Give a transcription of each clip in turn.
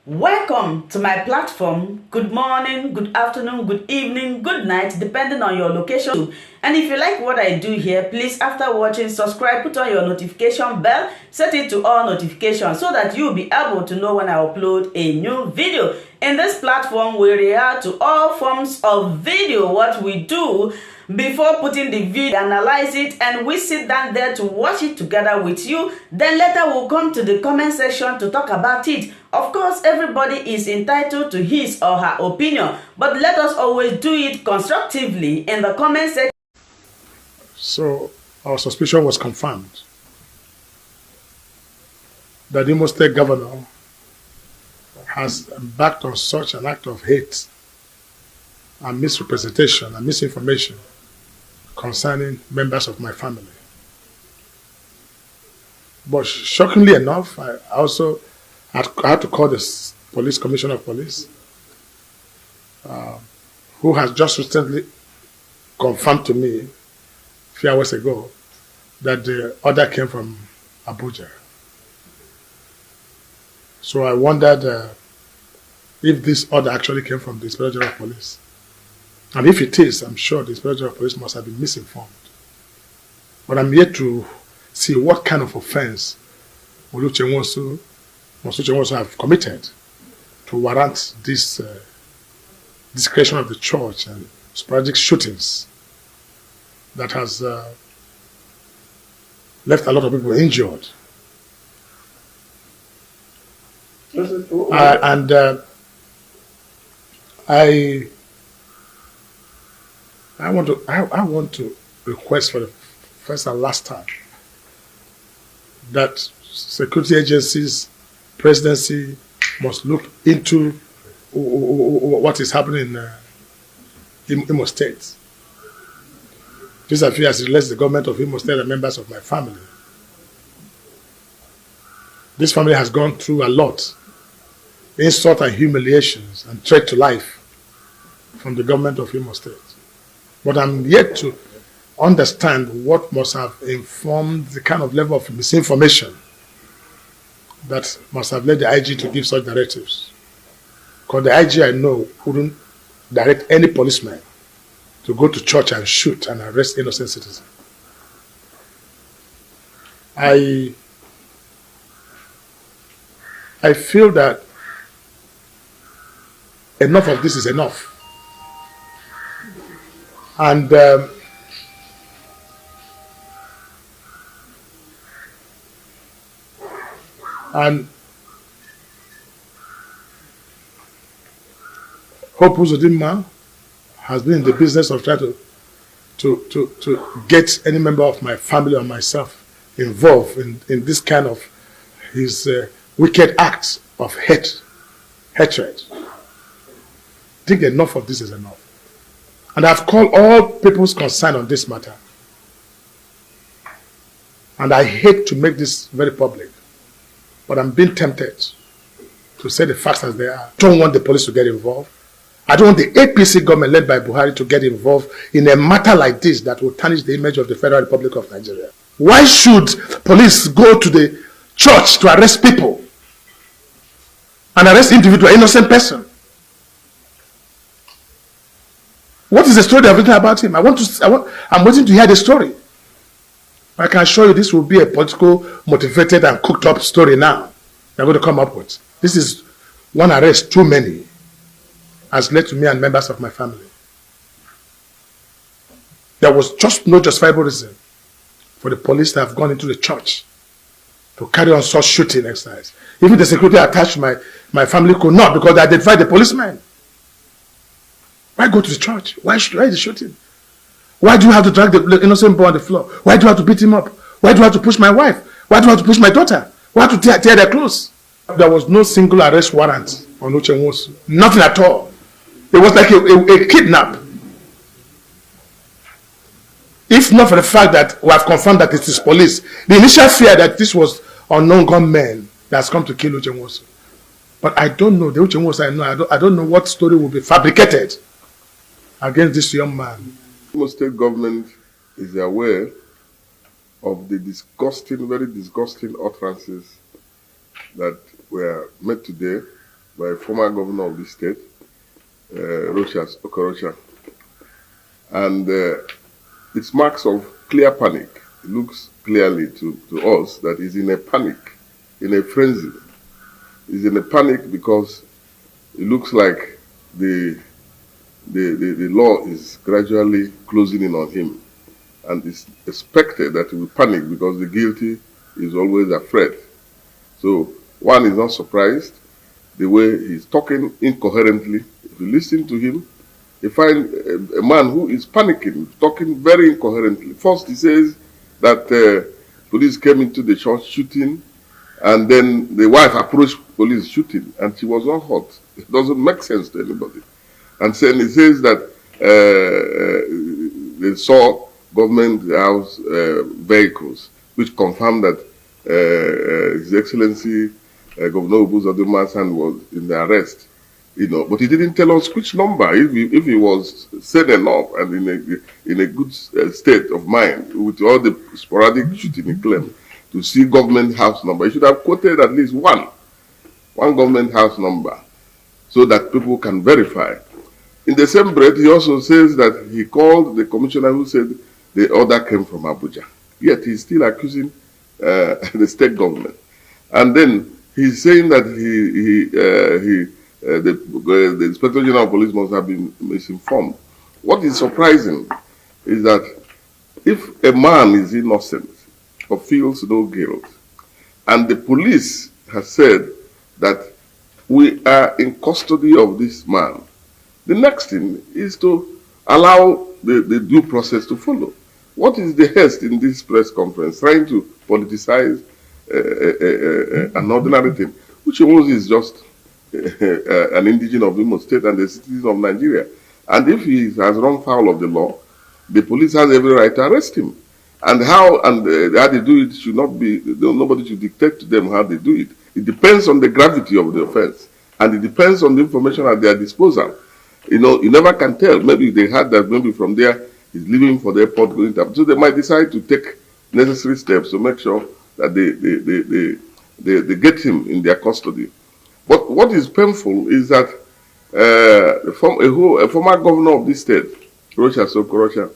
Welcome to my platform. Good morning, good afternoon, good evening, good night, depending on your location. And if you like what I do here, please, after watching, subscribe, put on your notification bell, set it to all notifications so that you'll be able to know when I upload a new video. In this platform, we react to all forms of video. What we do before putting the video, analyze it, and we sit down there to watch it together with you. Then later we'll come to the comment section to talk about it. Of course, everybody is entitled to his or her opinion, but let us always do it constructively in the comment section. So our suspicion was confirmed that the Imo State governor has embarked on such an act of hate and misrepresentation and misinformation concerning members of my family. But shockingly enough, I also had to call the police commissioner of police, who has just recently confirmed to me a few hours ago that the order came from Abuja. So I wondered if this order actually came from the Inspector General of Police. And if it is, I'm sure the Inspector General of Police must have been misinformed. But I'm yet to see what kind of offense must have committed to warrant this discretion of the church and sporadic shootings that has left a lot of people injured. I want to request for the first and last time that security agencies, presidency must look into what is happening in Imo State. This affair as it relates to the government of Imo State and members of my family. This family has gone through a lot, insult and humiliations and threat to life from the government of Imo State. But I'm yet to understand what must have informed the kind of level of misinformation that must have led the IG to give such directives. Because the IG I know wouldn't direct any policeman to go to church and shoot and arrest innocent citizens. I feel that enough of this is enough. And Hope Uzodinma has been in the business of trying to get any member of my family or myself involved in this kind of his wicked acts of hatred. I think enough of this is enough. And I've called all people's concerned on this matter. And I hate to make this very public, but I'm being tempted to say the facts as they are. I don't want the police to get involved. I don't want the APC government led by Buhari to get involved in a matter like this that will tarnish the image of the Federal Republic of Nigeria. Why should police go to the church to arrest people and arrest individual innocent person? What is the story they have written about him? I'm waiting to hear the story. I can assure you this will be a political motivated and cooked up story now they're going to come up with. This is one arrest too many has led to me and members of my family. There was just no justifiable reason for the police to have gone into the church to carry on such shooting exercise. Even the security attached to my family could not, because they identified the policeman. Why go to the church? Why is the shooting? Why do you have to drag the innocent boy on the floor? Why do you have to beat him up? Why do you have to push my wife? Why do you have to push my daughter? Why have to tear their clothes? There was no single arrest warrant on Uchenwosu. Nothing at all. It was like a kidnap. If not for the fact that we have confirmed that it is police, the initial fear that this was unknown gunmen that has come to kill Uchenwosu. But I don't know. The Uchenwosu I know, I don't know what story will be fabricated against this young man. The state government is aware of the disgusting, very disgusting utterances that were made today by former governor of the state, Okorocha. And it's marks of clear panic. It looks clearly to us that he's in a panic, in a frenzy. He's in a panic because it looks like the law is gradually closing in on him. And it's expected that he will panic because the guilty is always afraid. So one is not surprised the way he's talking incoherently. If you listen to him, you find a man who is panicking, talking very incoherently. First, he says that police came into the church shooting, and then the wife approached police shooting, and she was not hurt. It doesn't make sense to anybody. And then he says that they saw government house vehicles, which confirmed that His Excellency Governor Obuzoduma's hand was in the arrest. But he didn't tell us which number. If he was sane enough and in a good state of mind, with all the sporadic shooting he claimed, to see government house number, he should have quoted at least one government house number, so that people can verify. In the same breath, he also says that he called the commissioner who said the order came from Abuja. Yet he's still accusing the state government. And then he's saying that the Inspector General of Police must have been misinformed. What is surprising is that if a man is innocent or feels no guilt, and the police has said that we are in custody of this man, the next thing is to allow the due process to follow. What is the haste in this press conference, trying to politicize an ordinary thing, which almost is just an indigene of Imo State and a citizen of Nigeria? And if he has run foul of the law, the police has every right to arrest him. And how they do it should not be, nobody should dictate to them how they do it. It depends on the gravity of the offense, and it depends on the information at their disposal. You never can tell. Maybe they had that, maybe from there he's leaving for the airport going to, so they might decide to take necessary steps to make sure that they get him in their custody. But what is painful is that a former governor of this state, Okorocha,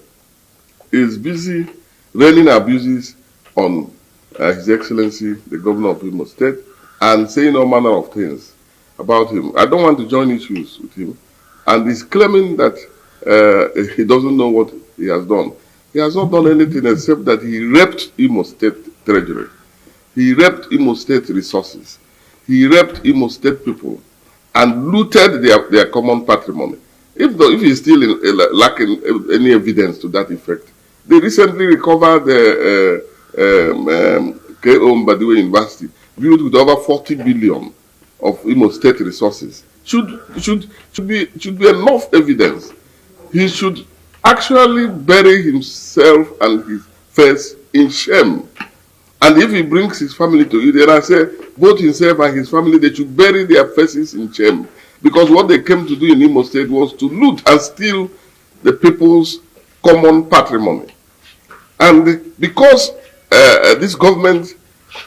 is busy raining abuses on His Excellency, the governor of Imo State, and saying all manner of things about him. I don't want to join issues with him. And he's claiming that he doesn't know what he has done. He has not done anything except that he raped Imo State Treasury. He raped Imo State resources. He raped Imo State people and looted their common patrimony. If he's still lacking any evidence to that effect, they recently recovered the Mbadiwe University, built with over 40 billion of Imo State resources. Should be enough evidence. He should actually bury himself and his face in shame. And if he brings his family to you, then I say both himself and his family, they should bury their faces in shame. Because what they came to do in Imo State was to loot and steal the people's common patrimony. And because this government,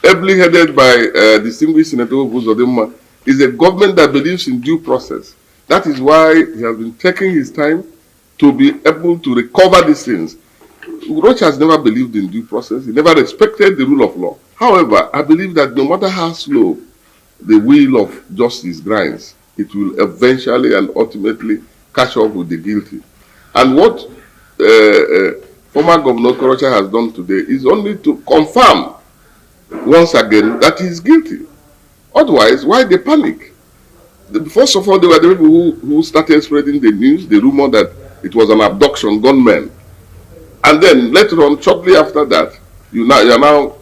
ably headed by distinguished Senator Obuzoduma, is a government that believes in due process, that is why he has been taking his time to be able to recover these things. Okorocha has never believed in due process. He never respected the rule of law. However, I believe that no matter how slow the wheel of justice grinds, it will eventually and ultimately catch up with the guilty. And what former Governor Okorocha has done today is only to confirm once again that he is guilty. Otherwise, why the panic? First of all, they were the people who started spreading the news, the rumor that it was an abduction, gunmen. And then later on, shortly after that, you are now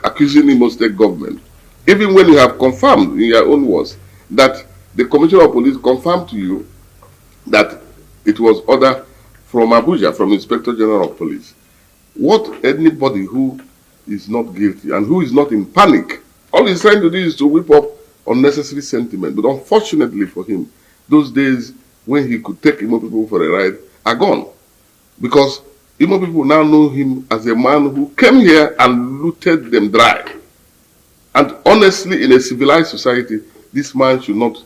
accusing Imo State government. Even when you have confirmed in your own words that the Commissioner of Police confirmed to you that it was order from Abuja, from Inspector General of Police. What anybody who is not guilty and who is not in panic, all he's trying to do is to whip up unnecessary sentiment. But unfortunately for him, those days when he could take Imo people for a ride are gone. Because Imo people now know him as a man who came here and looted them dry. And honestly, in a civilized society, this man should not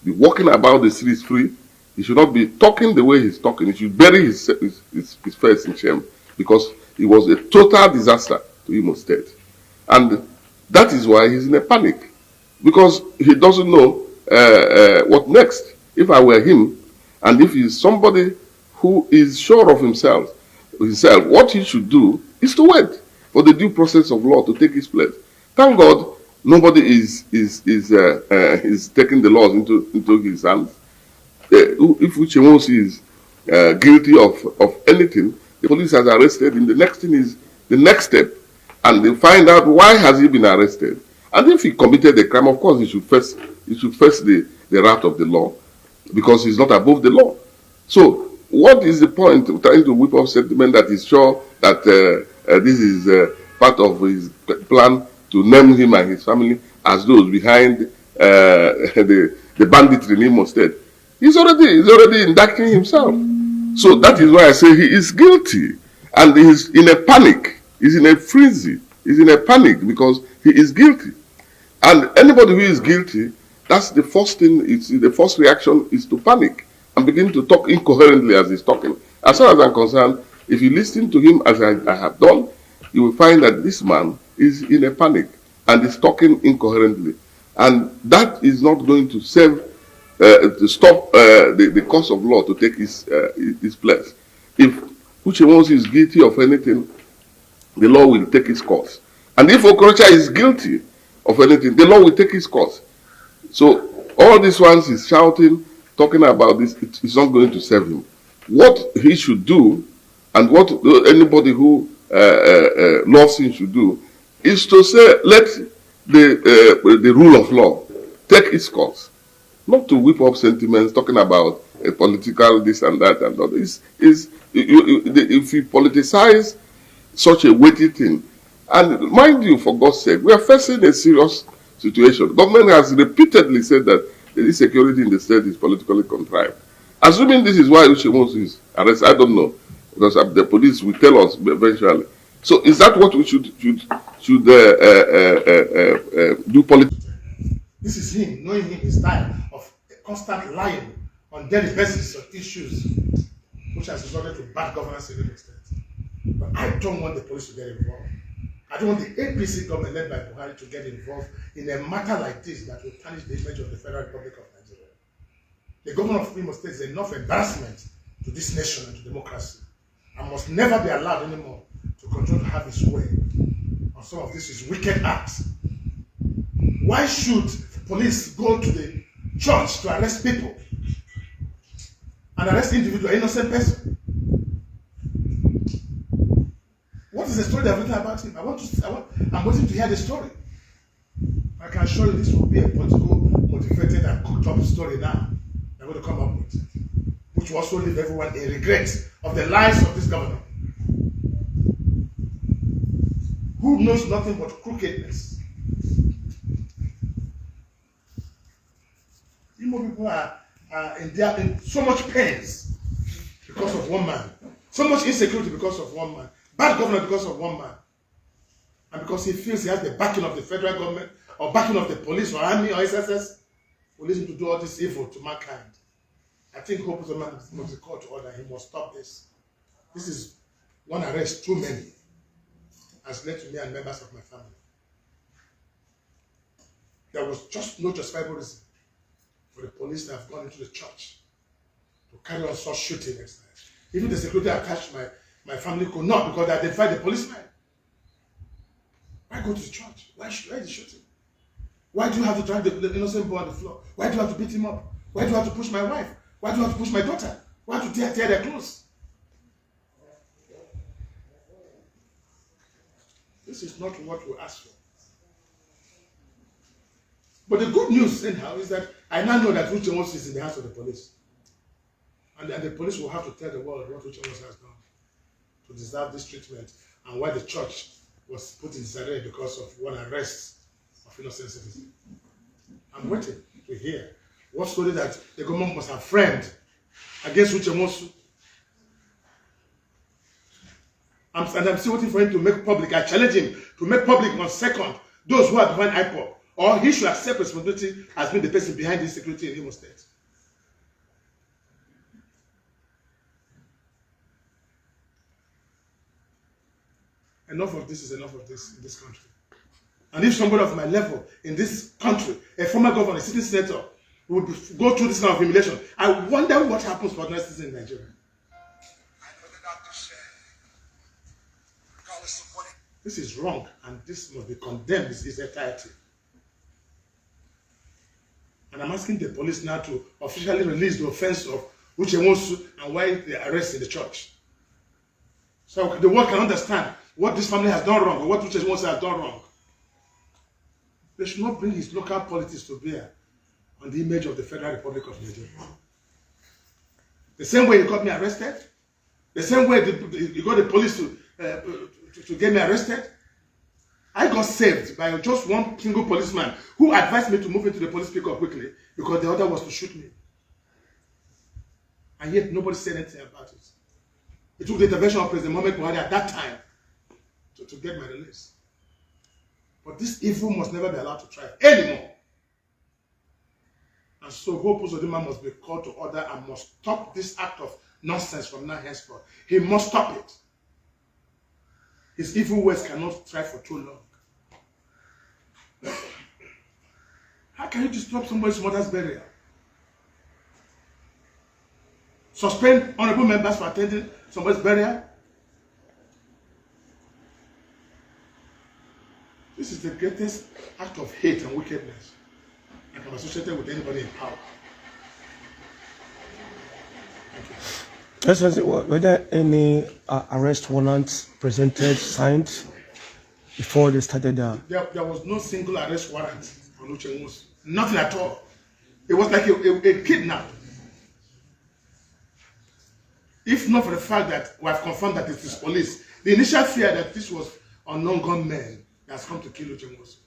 be walking about the streets free. He should not be talking the way he's talking. He should bury his face in shame, because it was a total disaster to Imo State. And that is why he's in a panic, because he doesn't know what next. If I were him, and if he's somebody who is sure of himself, what he should do is to wait for the due process of law to take its place. Thank God nobody is taking the laws into his hands. If Uchemonsi is guilty of anything, the police has arrested him. The next thing is the next step, and they find out why has he been arrested. And if he committed a crime, of course he should face the wrath of the law, because he's not above the law. So what is the point of trying to whip up sentiment that is sure that this is part of his plan to name him and his family as those behind the banditry in Imo State? He's already indicting himself. So that is why I say he is guilty, and he's in a panic. He's in a frenzy. He's in a panic because he is guilty. And anybody who is guilty, that's the first thing. The first reaction is to panic and begin to talk incoherently as he's talking. As far as I'm concerned, if you listen to him as I have done, you will find that this man is in a panic and is talking incoherently, and that is not going to save to stop the course of law to take its place. If Uchemonsi is guilty of anything, the law will take its course. And if Okorocha is guilty of anything, the law will take its course. So all these ones is shouting, talking about this, it's not going to save him. What he should do, and what anybody who loves him should do, is to say, let the rule of law take its course. Not to whip up sentiments, talking about a political this and that and that. If you politicize such a weighty thing, and mind you, for God's sake, we are facing a serious situation. The government has repeatedly said that the insecurity in the state is politically contrived. Assuming this is why Uchemonsi is arrested, I don't know, because the police will tell us eventually. So is that what we should do politically? This is him, knowing him, his style of constant lying on daily basis of issues, which has resulted to bad governance in the state. But I don't want the police to get involved. I don't want the APC government led by Buhari to get involved in a matter like this that will tarnish the image of the Federal Republic of Nigeria. The governor of Imo State is enough embarrassment to this nation and to democracy, and must never be allowed anymore to continue to have his way on some of this his wicked acts. Why should police go to the church to arrest people and arrest individual innocent person? What is the story they've written about him? I'm waiting to hear the story. I can assure you this will be a political motivated and cooked up story now they're going to come up with, which will also leave everyone in regret of the lies of this governor, who knows nothing but crookedness. Imo people are in so much pains because of one man, so much insecurity because of one man, bad governor because of one man, and because he feels he has the backing of the federal government or backing of the police or army or SSS, will lead him to do all this evil to mankind. I think Hope must be called to order. He must stop this. This is one arrest too many, has led to me and members of my family. There was just no justifiable reason for the police to have gone into the church to carry on such shooting exercise. Even the security attached my family could not, because they identified the policeman. Why go to the church? Why is the shooting? Why do you have to drag the innocent boy on the floor? Why do you have to beat him up? Why do you have to push my wife? Why do you have to push my daughter? Why do you tear their clothes? This is not what we asked for. But the good news, anyhow, is that I now know that Uchemonsi is in the hands of the police. And the police will have to tell the world what Uchemonsi has done to deserve this treatment, and why the church was put in disarray because of one arrest of innocent citizens. I'm waiting to hear what story that the government must have framed against Uchemonsi. And I'm still waiting for him to make public. I challenge him to make public on second those who are behind Ipob, or he should accept responsibility as being the person behind this security in Imo State. Enough of this is enough of this in this country. And if somebody of my level in this country, a former governor, a sitting senator, would go through this kind of humiliation, I wonder what happens to ordinary citizens in Nigeria. This is wrong, and this must be condemned in its entirety. And I'm asking the police now to officially release the offense of Uchemosu and why they arrested the church. So the world can understand what this family has done wrong or what Uchemosu has done wrong. They should not bring his local politics to bear on the image of the Federal Republic of Nigeria. The same way he got me arrested, the same way he got the police to get me arrested, I got saved by just one single policeman who advised me to move into the police pickup quickly because the other was to shoot me. And yet nobody said anything about it. It took the intervention of President Mohamed Buhari at that time to get my release. But this evil must never be allowed to thrive anymore. And so Hope Uzodinma must be called to order and must stop this act of nonsense from now henceforth. He must stop it. His evil ways cannot thrive for too long. How can you disturb somebody's mother's burial? Suspend honorable members for attending somebody's burial? This is the greatest act of hate and wickedness I can associate with anybody in power. Thank you. Were there any arrest warrants presented, signed before they started there was no single arrest warrant on Uchemosu. Nothing at all. It was like a kidnap. If not for the fact that we have confirmed that it is police, the initial fear that this was unknown gunmen that has come to kill Uchemosu.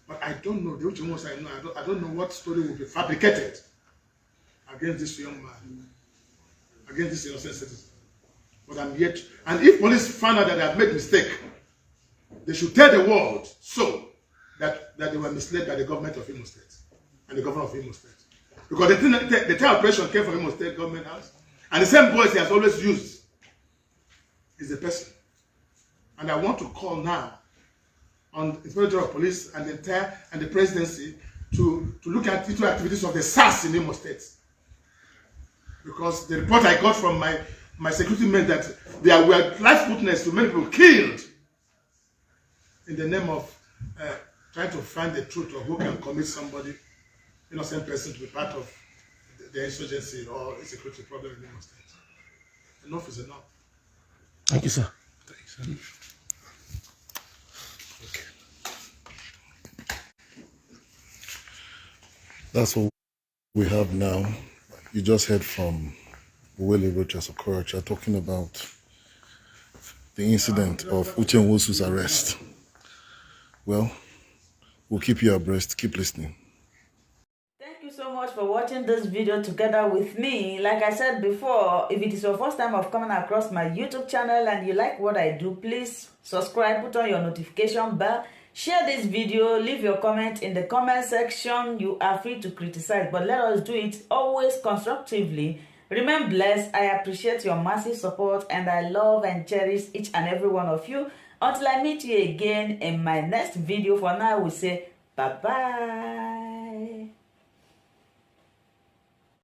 But I don't know. The Uchemosu I know, I don't know what story will be fabricated against this young man, against this innocent citizen. But I'm yet. And if police find out that they have made mistake, they should tell the world so that they were misled by the government of Imo State and the governor of Imo State. Because the entire operation came from Imo State government house. And the same voice he has always used is the person. And I want to call now on the Inspector of Police and the presidency to look at into activities of the SARS in Imo State. Because the report I got from my security men that there were life witnesses to many people killed in the name of trying to find the truth of who can commit somebody, innocent person, to be part of the insurgency or security problem in Imo State. Enough is enough. Thank you, sir. Thanks. Okay. That's what we have now. You just heard from Willie Rochas Okorocha talking about the incident of Uchemosu's arrest. Well, we'll keep you abreast. Keep listening. Thank you so much for watching this video together with me. Like I said before, if it is your first time of coming across my YouTube channel and you like what I do, please subscribe, put on your notification bell, share this video, leave your comment in the comment section. You are free to criticize, but let us do it always constructively. Remain blessed. I appreciate your massive support and I love and cherish each and every one of you. Until I meet you again in my next video, for now we say bye-bye.